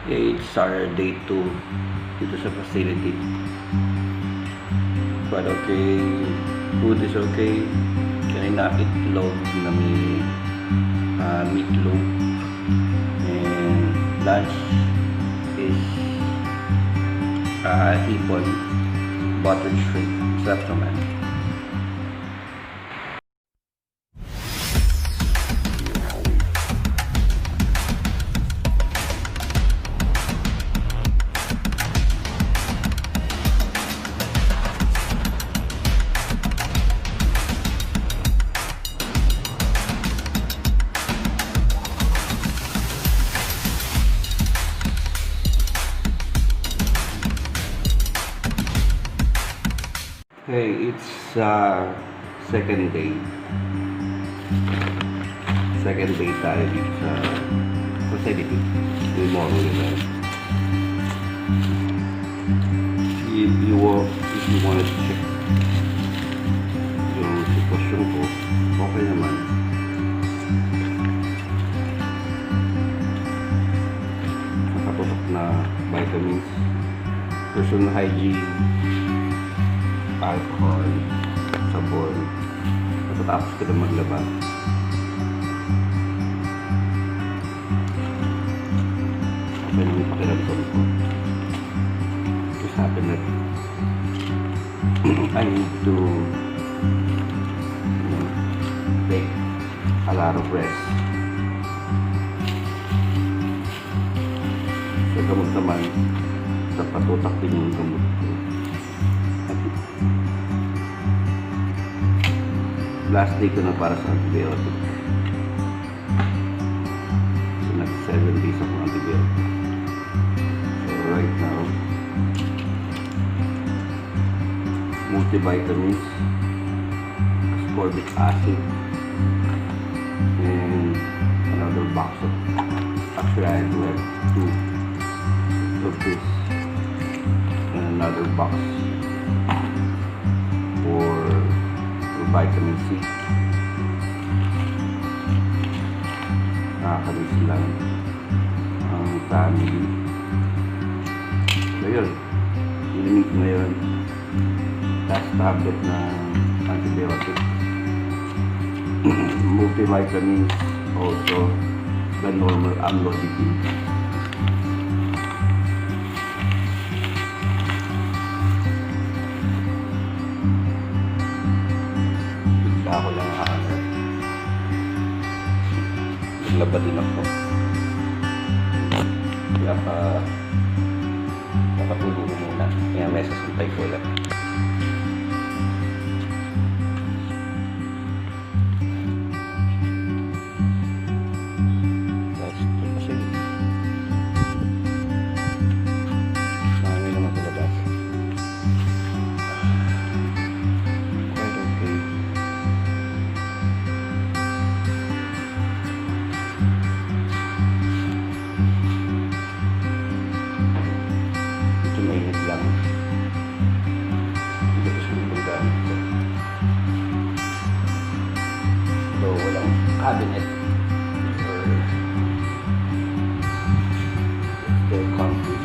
It's our day 2 dito sa facility. But okay, food is okay. Kanina itlog na may meatloaf. And lunch is hipon, buttered shrimp. Sarap naman. Hey, it's second day. Second day tayo dito sa facility. Tomorrow na. If you want to check yung sitwasyon ko, okay naman. Nakatutok na vitamins, personal hygiene, alcohol, sabon. Matatapos ko na maglaba. Okay naman yung pakiramdam ko. Just happen that I need to take a lot of rest. Sa gamot naman, sa patutak din yung gamot ko. Last day ko na para sa antibiotic. So nag 7 days ako antibiotic. So right now, multivitamins, ascorbic acid, and another box of, actually I have 2 of this, and another box for vitamin C. Nakakalis lang ang family. So yun, ilimig ko na yun. Last tablet na antibiotic. Multivitamins, also the normal amlodipine. Ako lang hangat. Naglaba din ako. Kaya nakatulong muna. Kaya may sasuntay ko lang. Marami naman sa labas. Mainit lang. Hindi ko siya gamit ko. Though walang cabinet or still comfy.